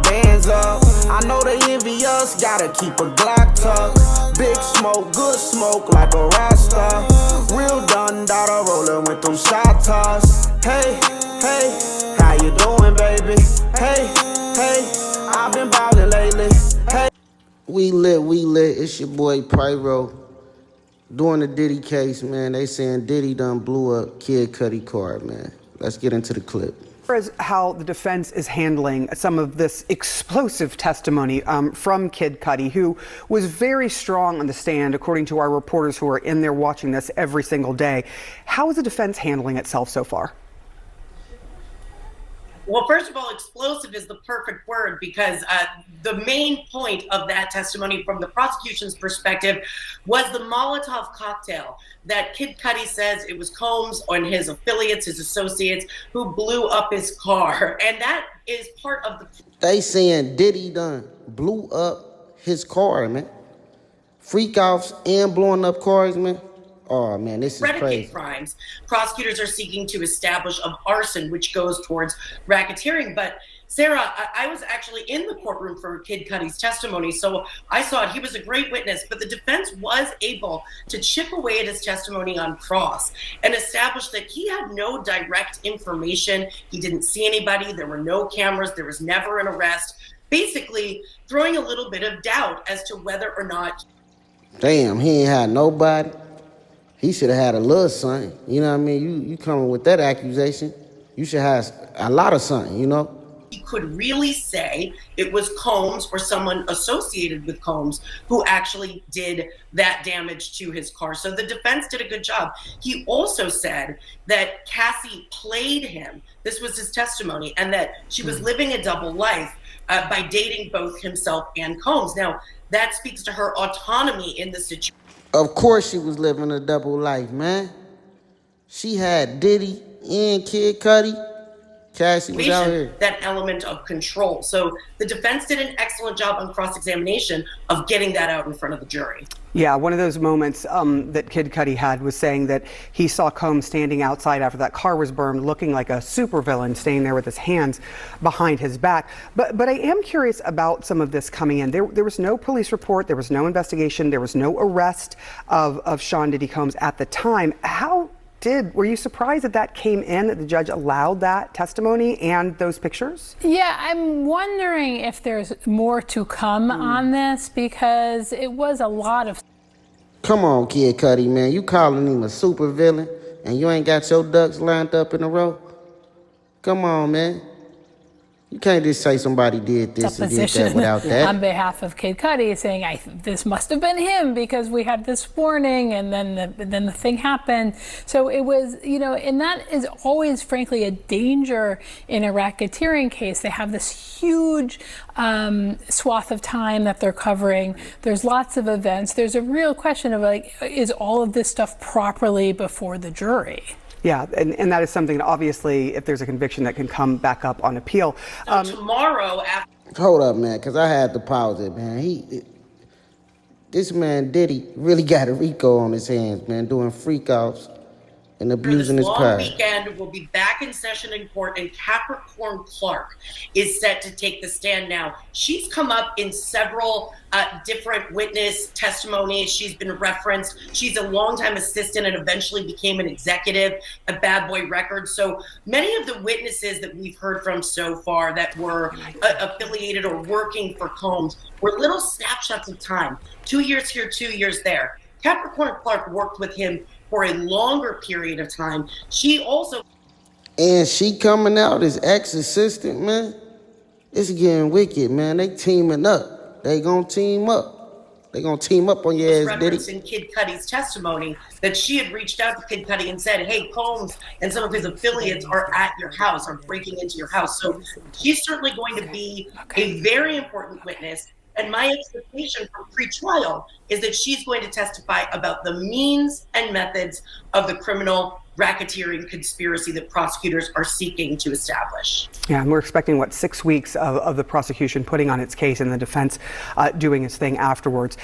bands up. I know they envy us, gotta keep a Glock tucked. Big smoke, good smoke like a Rasta. Real done, daughter rollin' with them shot toss. Hey, hey, how you doing, baby? Hey, hey, I've been ballin' lately. Hey. We lit. It's your boy Pyro. During the Diddy case, man, they saying Diddy done blew up Kid Cudi car, man. Let's get into the clip. As how the defense is handling some of this explosive testimony from Kid Cudi, who was very strong on the stand, according to our reporters who are in there watching this every single day. How is the defense handling itself so far? Well, first of all, explosive is the perfect word, because the main point of that testimony from the prosecution's perspective was the Molotov cocktail that Kid Cudi says it was Combs and his affiliates, his associates, who blew up his car. And that is part of the... They saying Diddy done blew up his car, man. Freak offs and blowing up cars, man. Oh, man, this is crazy. Crimes. Prosecutors are seeking to establish of arson, which goes towards racketeering. But Sarah, I was actually in the courtroom for Kid Cudi's testimony, so I saw it. He was a great witness, but the defense was able to chip away at his testimony on cross and establish that he had no direct information. He didn't see anybody. There were no cameras. There was never an arrest. Basically, throwing a little bit of doubt as to whether or not... Damn, he ain't had nobody. He should have had a little something. You know what I mean? You coming with that accusation, you should have a lot of something, you know? He could really say it was Combs or someone associated with Combs who actually did that damage to his car. So the defense did a good job. He also said that Cassie played him. This was his testimony, and that she was living a double life by dating both himself and Combs. Now, that speaks to her autonomy in the situation. Of course she was living a double life, man. She had Diddy and Kid Cudi. Cassie was out here. That element of control. So the defense did an excellent job on cross-examination of getting that out in front of the jury. Yeah, one of those moments that Kid Cudi had was saying that he saw Combs standing outside after that car was burned, looking like a supervillain, staying there with his hands behind his back. But I am curious about some of this coming in. There was no police report, there was no investigation, there was no arrest of Sean Diddy Combs at the time. Were you surprised that came in, that the judge allowed that testimony and those pictures? Yeah, I'm wondering if there's more to come on this, because it was a lot of... Come on, Kid Cudi, man. You calling him a supervillain and you ain't got your ducks lined up in a row? Come on, man. You can't just say somebody did this and did that without that. On behalf of Kid Cudi, saying this must have been him because we had this warning, and then the thing happened. So it was, and that is always, frankly, a danger in a racketeering case. They have this huge swath of time that they're covering. There's lots of events. There's a real question of is all of this stuff properly before the jury? Yeah, and that is something that obviously, if there's a conviction, that can come back up on appeal. So tomorrow after... Hold up, man, because I had to pause it, man. This man Diddy really got a RICO on his hands, man, doing freak-offs and abusing his car. This long weekend, we'll be back in session in court, and Capricorn Clark is set to take the stand now. She's come up in several different witness testimonies. She's been referenced. She's a longtime assistant and eventually became an executive at Bad Boy Records. So many of the witnesses that we've heard from so far that were affiliated or working for Combs were little snapshots of time. 2 years here, 2 years there. Capricorn Clark worked with him for a longer period of time. She also... And she coming out as ex-assistant, man. It's getting wicked, man. They teaming up. They gonna team up. They gonna team up on your ass, Diddy. In Kid Cudi's testimony that she had reached out to Kid Cudi and said, hey, Combs and some of his affiliates are at your house, are breaking into your house. So she's certainly going to be a very important witness. And my expectation from pre-trial is that she's going to testify about the means and methods of the criminal racketeering conspiracy that prosecutors are seeking to establish. Yeah, and we're expecting, 6 weeks of the prosecution putting on its case and the defense doing its thing afterwards.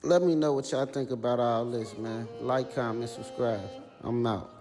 Let me know what y'all think about all this, man. Like, comment, subscribe. I'm out.